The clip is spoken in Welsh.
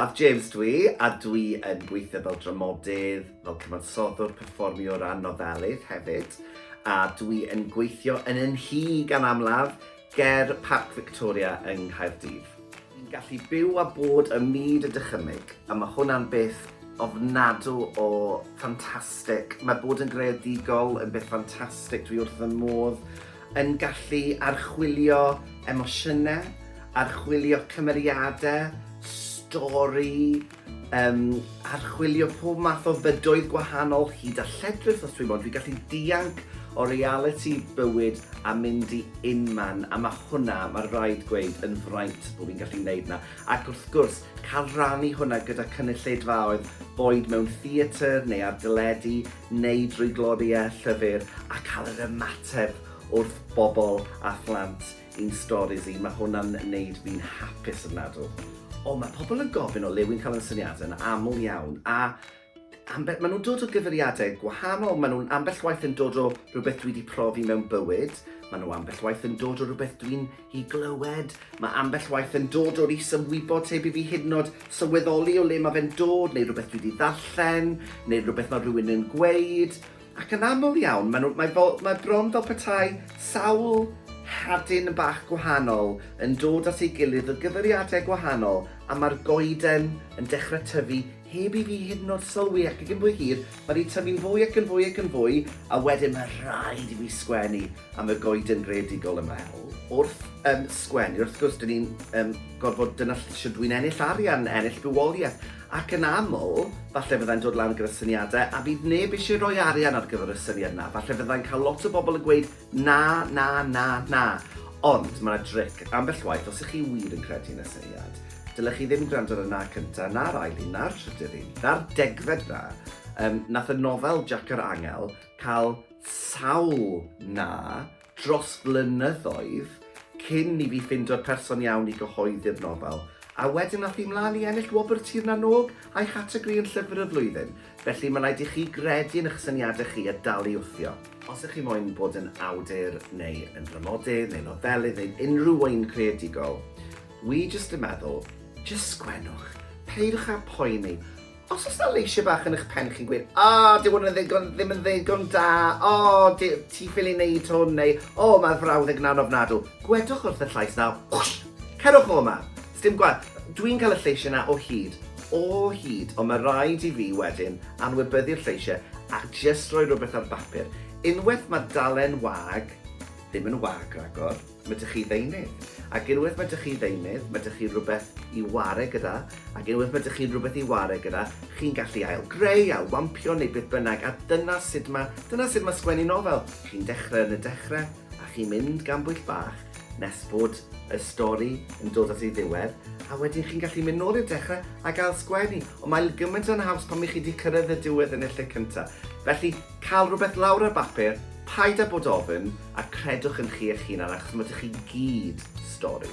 Daf James dwi, a dwi yn gweithio fel dramodydd, fel cyfansoddwr, perfformiwr a nofelydd hefyd. A dwi yn gweithio yn nhŷ gan amlaf ger Parc Victoria yng Nghaerdydd. Fi'n gallu byw a bod ym myd y dychymyg, a mae hwnna'n beth ofnadw o ffantastig. Mae bod yn greadigol yn beth ffantastig, dwi wrth fy modd yn gallu archwilio emosiynau, archwilio cymeriadau, stori, archwilio pob math o bydoedd gwahanol hyd a lledrith os dwi'n bod. Dwi'n gallu dianc o reality bywyd a mynd i unman, a mae hwnna, mae rhaid gweud, yn fraint bod fi'n gallu gwneud na. Ac wrth gwrs, cael rannu hwnna gyda cynulleidfaoedd, boed mewn theatr neu ar dyledu, neu drwy gloriau llyfr, a cael yr ymateb wrth bobl a phlant i'n storis i. Mae hwnna'n gwneud fi'n hapus ofnadw. O, mae pobl yn gofyn o le wy'n cael yn syniadau yn aml iawn, a maen nhw'n dod o gyfeiriadau gwahanol, maen nhw'n ambell waith yn dod o rhywbeth dwi wedi profi mewn bywyd, maen nhw ambell waith yn dod o rhywbeth dwi'n ei glywed, mae ambell waith yn dod o'r is-ymwybod heb i fi hyd yn oed sylweddoli o le mae fe'n dod, neu rhywbeth dwi wedi ddarllen, neu rhywbeth mae rhywun yn gweud. Ac yn aml iawn, mae bron fel petai sawl hadyn bach gwahanol yn dod at ei gilydd o gyfeiriadau gwahanol, a mae'r goeden yn dechrau tyfu heb i fi hyd yn oed sylwi, ac yn fwy hir, mae wedi tyfu'n fwy ac yn fwy ac yn fwy, a wedyn mae rhaid i fi sgwennu am y goeden greadigol yma. Wrth sgwennu, wrth gwrs, dyn ni'n gorfod dyna lle dwi'n ennill arian, ennill bywoliaeth, ac yn aml, falle fyddai'n dod lan gyda syniadau, a bydd neb eisiau rhoi arian ar gyfer y syniad na. Falle fyddai'n cael lot o bobl yn gweud na. Ond mae'na dric, ambell waith, os ych chi wir yn credu yn y syniad, dylech chi ddim gwrando ar y na cyntaf, na'r ail un, na'r trydydd un, na'r degfed na. Nath y nofel Jack yr Angel cael sawl na dros flynyddoedd cyn i fi ffindio'r person iawn i gyhoeddi'r nofel. A wedyn nath hi mlaen i ennill wobr tir na nog a'i chategori yn llyfr y flwyddyn. Felly mae rhaid i chi gredu yn eich syniadau chi a dal i wthio. Os ych chi moyn bod yn awdur neu yn dramodydd neu nofelydd neu unrhyw un creadigol, wi jyst yn meddwl, jyst sgwennwch, peidwch â poeni. Os oes na leisiau bach yn eich pen chi'n gweud, dyw hwn ddim yn ddigon da, ti ffili neud hwn, neu, mae'r frawddeg na'n ofnadw. Gwedwch wrth y llais na, cerwch o yma. Dim gwad, dwi'n cael y lleisiau na o hyd, ond mae rhaid i fi wedyn anwybyddu'r lleisiau a jyst rhoi rhywbeth ar bapur. Unwaith mae Darllen wag, ddim yn wag ragor, mae dych chi ddeunydd. Ac unwaith mae dych chi ddeunydd, mae dych chi rhywbeth i ware gyda, ac unwaith mae dych chi rhywbeth i ware gyda, chi'n gallu ailgreu, ailwampio neu beth bynnag, a dyna sut mae sgwennu nofel. Chi'n dechrau yn y dechrau, a chi'n mynd gan bwyll bach, nes bod y stori yn dod at ei ddiwedd, a wedyn chi'n gallu mynd nôl i'r dechrau a gael sgwennu. Ond mae'n gymaint yn haws pan chi wedi cyrraedd y diwedd yn y lle cyntaf. Felly, cael rhywbeth lawr ar bapur, paid â bod ofyn, a credwch yn chi eich hunan, achos mae ydych chi gyd stori.